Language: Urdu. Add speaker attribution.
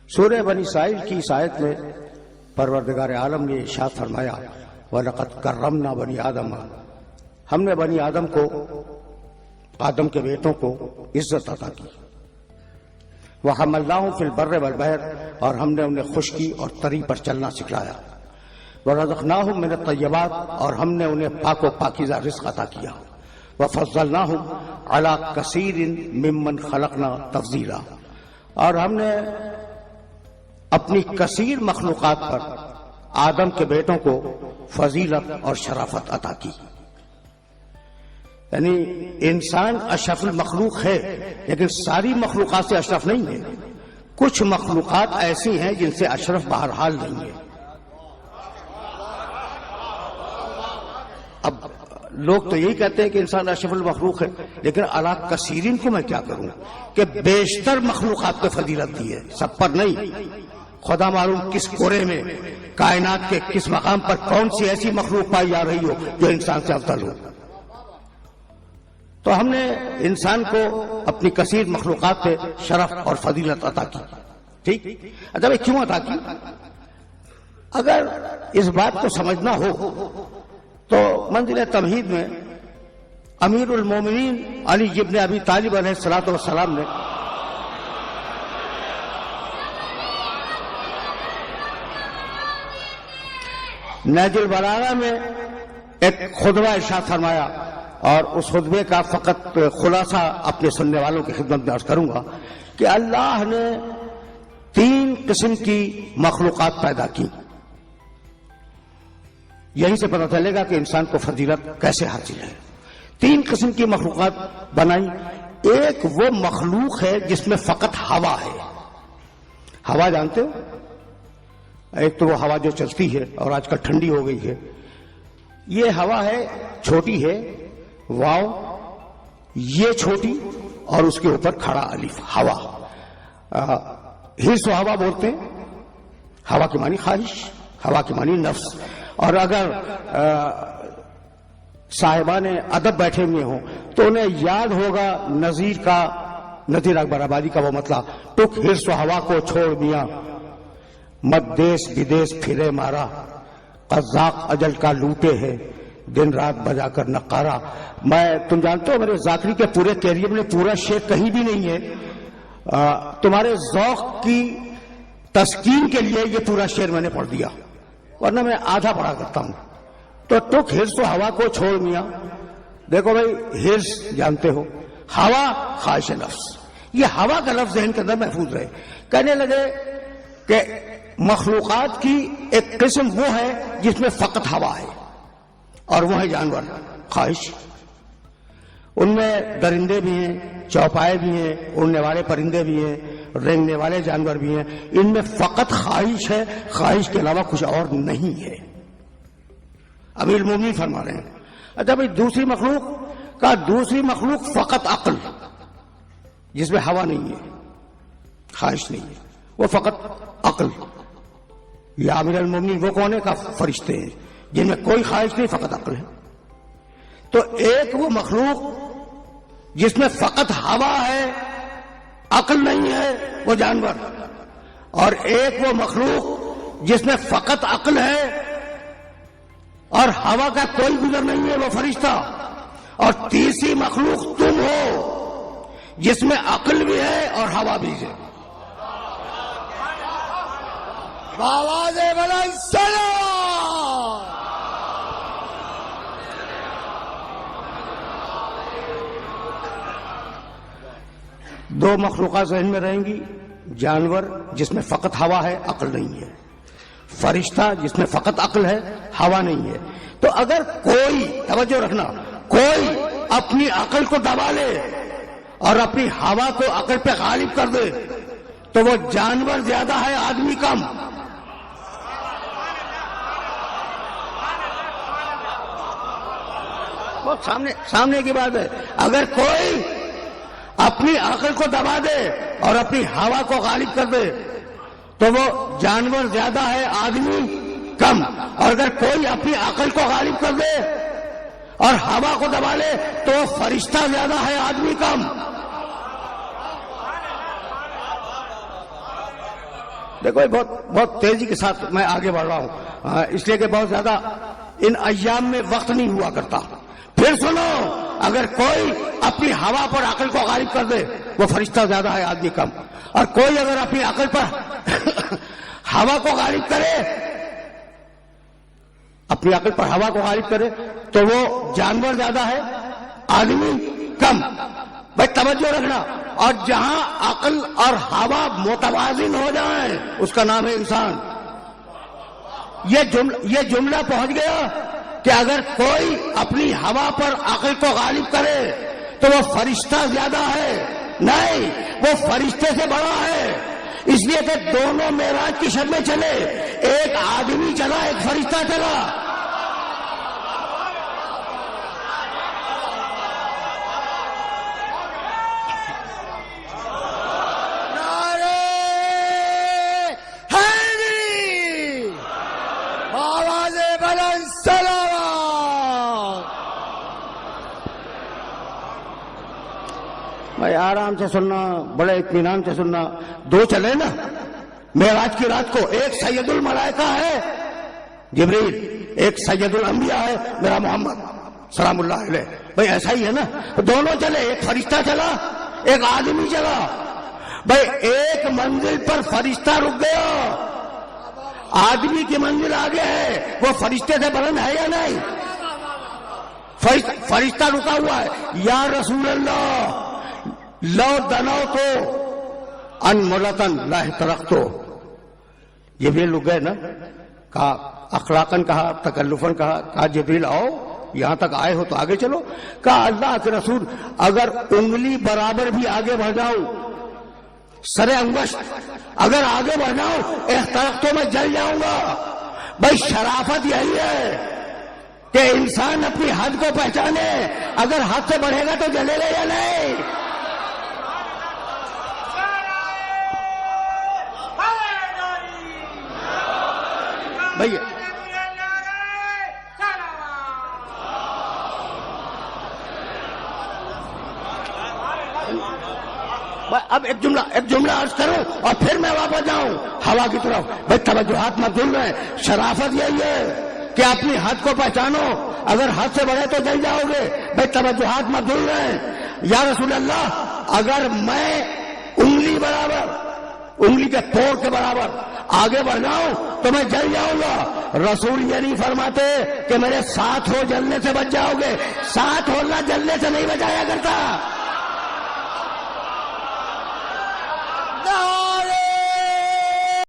Speaker 1: سورہ بنی اسرائیل کی اس آیت میں پروردگار عالم نے ارشاد فرمایا وَلَقَدْ كَرَّمْنَا بَنِي آدَمَ، ہم نے بنی آدم کو، آدم کے بیٹوں کو عزت عطا کی. وَحَمَلْنَاهُمْ فِي الْبَرِّ وَالْبَحْرِ، اور ہم نے انہیں خشکی اور تری پر چلنا سکھلایا. وَرَزَقْنَاهُمْ مِنَ الطَّيِّبَاتِ، اور ہم نے انہیں پاک و پاکیزہ رزق عطا کیا. وَفَضَّلْنَاهُمْ عَلَى كَثِيرٍ مِّمَّنْ خَلَقْنَا تَفْضِيلًا، اور ہم نے اپنی کثیر مخلوقات پر آدم کے بیٹوں کو فضیلت اور شرافت عطا کی. یعنی انسان اشرف المخلوق ہے، لیکن ساری مخلوقات سے اشرف نہیں ہے. کچھ مخلوقات ایسی ہیں جن سے اشرف بہرحال نہیں ہے. اب لوگ تو یہی کہتے ہیں کہ انسان اشرف المخلوق ہے، لیکن اعلیٰ کثیرین کو میں کیا کروں کہ بیشتر مخلوقات کو فضیلت دی ہے، سب پر نہیں. خدا معلوم کس کورے میں کائنات کے کس مقام پر کون سی ایسی مخلوق پائی جا رہی ہو جو انسان سے افضل ہو. تو ہم نے انسان کو اپنی کثیر مخلوقات پہ شرف اور فضیلت عطا کی. ٹھیک، اچھا بھائی کیوں عطا کی؟ اگر اس بات کو سمجھنا ہو تو منزل تمہید میں امیر المومنین علی ابن ابی طالب علیہ الصلوۃ والسلام نے نہج البلاغہ میں ایک خطبہ ارشاد فرمایا، اور اس خطبے کا فقط خلاصہ اپنے سننے والوں کی خدمت میں عرض کروں گا کہ اللہ نے 3 قسم کی مخلوقات پیدا کی. یہیں سے پتہ چلے گا کہ انسان کو فضیلت کیسے حاصل ہے. 3 قسم کی مخلوقات بنائی. ایک وہ مخلوق ہے جس میں فقط ہوا ہے. ہوا جانتے ہو؟ ایک تو وہ ہوا جو چلتی ہے اور آج کل ٹھنڈی ہو گئی ہے. یہ ہوا ہے، چھوٹی ہے، واو، یہ چھوٹی اور اس کے اوپر کھڑا الف، ہوا. حرص و ہوا بولتے ہیں. ہوا کے معنی خواہش، ہوا کے معنی نفس. اور اگر صاحبان ادب بیٹھے ہوئے ہوں تو انہیں یاد ہوگا نذیر کا، نذیر اکبر آبادی کا وہ مطلب، ٹک حرص و ہوا کو چھوڑ دیا، مت دیس بدیس پھرے مارا، قزاق اجل کا لوٹے ہے، دن رات بجا کر نقارا. تم جانتے ہو میرے ذاکری کے پورے کیریئر میں پورا شعر کہیں بھی نہیں ہے. تمہارے ذوق کی تسکین کے لیے یہ پورا شعر میں نے پڑھ دیا، ورنہ میں آدھا پڑھا کرتا ہوں. تو ٹک حرص و ہوا کو چھوڑ دیا. دیکھو بھائی، حرص جانتے ہو، ہوا خواہش نفس. یہ ہوا کا لفظ ذہن کے اندر محفوظ رہے. کہنے لگے کہ مخلوقات کی ایک قسم وہ ہے جس میں فقط ہوا ہے، اور وہ ہے جانور، خواہش. ان میں درندے بھی ہیں، چوپائے بھی ہیں، اڑنے والے پرندے بھی ہیں، رینگنے والے جانور بھی ہیں. ان میں فقط خواہش ہے، خواہش کے علاوہ کچھ اور نہیں ہے. امیر المومنین فرما رہے ہیں. اچھا بھائی، دوسری مخلوق فقط عقل، جس میں ہوا نہیں ہے، خواہش نہیں ہے، وہ فقط عقل. یہ امیر المومنین وہ کون ہے؟ کا فرشتے ہیں جن میں کوئی خواہش نہیں، فقط عقل ہے. تو ایک وہ مخلوق جس میں فقط ہوا ہے، عقل نہیں ہے، وہ جانور. اور ایک وہ مخلوق جس میں فقط عقل ہے اور ہوا کا کوئی گزر نہیں ہے، وہ فرشتہ. اور تیسری مخلوق تم ہو جس میں عقل بھی ہے اور ہوا بھی ہے.
Speaker 2: آواز بلند سلام.
Speaker 1: دو مخلوقات ذہن میں رہیں گی، جانور جس میں فقط ہوا ہے، عقل نہیں ہے، فرشتہ جس میں فقط عقل ہے، ہوا نہیں ہے. تو اگر کوئی، توجہ رکھنا، کوئی اپنی عقل کو دبا لے اور اپنی ہوا کو عقل پہ غالب کر دے تو وہ جانور زیادہ ہے، آدمی کم. بہت سامنے کی بات ہے. اگر کوئی اپنی عقل کو دبا دے اور اپنی ہوا کو غالب کر دے تو وہ جانور زیادہ ہے، آدمی کم. اور اگر کوئی اپنی عقل کو غالب کر دے اور ہوا کو دبا لے تو وہ فرشتہ زیادہ ہے، آدمی کم. دیکھو یہ بہت تیزی کے ساتھ میں آگے بڑھ رہا ہوں، اس لیے کہ بہت زیادہ ان ایام میں وقت نہیں ہوا کرتا۔ پھر سنو، اگر کوئی اپنی ہوا پر عقل کو غالب کر دے وہ فرشتہ زیادہ ہے آدمی کم، اور کوئی اگر اپنی عقل پر ہوا کو غالب کرے، اپنی عقل پر ہوا کو غالب کرے تو وہ جانور زیادہ ہے آدمی کم۔ بھائی توجہ رکھنا، اور جہاں عقل اور ہوا متوازن ہو جائیں اس کا نام ہے انسان۔ یہ جملہ پہنچ گیا کہ اگر کوئی اپنی ہوا پر عقل کو غالب کرے تو وہ فرشتہ زیادہ ہے، نہیں، وہ فرشتے سے بڑا ہے۔ اس لیے کہ دونوں معراج کی شب میں چلے، ایک آدمی چلا ایک فرشتہ چلا۔
Speaker 2: نعرے حیدری، آواز بلند صلوات۔
Speaker 1: بھائی آرام سے سننا، بڑے اطمینان سے سننا۔ دو چلے نا معراج کی رات کو، ایک سید الملائکہ ہے جبریل، ایک سید الانبیاء ہے میرا محمد سلام اللہ علیہ۔ بھائی ایسا ہی ہے نا، دونوں چلے، ایک فرشتہ چلا ایک آدمی چلا۔ بھائی ایک منزل پر فرشتہ رک گیا، آدمی کی منزل آگے ہے، وہ فرشتے سے بلند ہے یا نہیں؟ فرشتہ رکا ہوا ہے، یا رسول اللہ لو دنو تو ان ملتن لا ترختو۔ جبریل رک گئے نا، کہا اخلاقاً کہا، تکلفاً کہا جبریل آؤ، یہاں تک آئے ہو تو آگے چلو۔ کہا اللہ کے رسول اگر انگلی برابر بھی آگے بڑھ جاؤں، سر انگشت اگر آگے بڑھ جاؤں احترق تو میں جل جاؤں گا۔ بھائی شرافت یہی ہے کہ انسان اپنی حد کو پہچانے، اگر حد سے بڑھے گا تو جلے گا یا نہیں؟ بھائی اب ایک جملہ عرض کروں اور پھر میں واپس جاؤں ہوا کی طرف۔ بھائی توجہات مت بھول رہے، شرافت یہی ہے کہ اپنی حد کو پہچانو، اگر حد سے بڑھے تو جل جاؤ گے۔ بھائی توجہات مت بھول رہے، یا رسول اللہ اگر میں انگلی برابر، انگلی کے توڑ کے برابر آگے بڑھ جاؤں تو میں جل جاؤں گا۔ رسول یہ نہیں فرماتے کہ میرے ساتھ ہو جلنے سے بچ جاؤ گے، ساتھ ہونا جلنے سے نہیں بچایا کرتا۔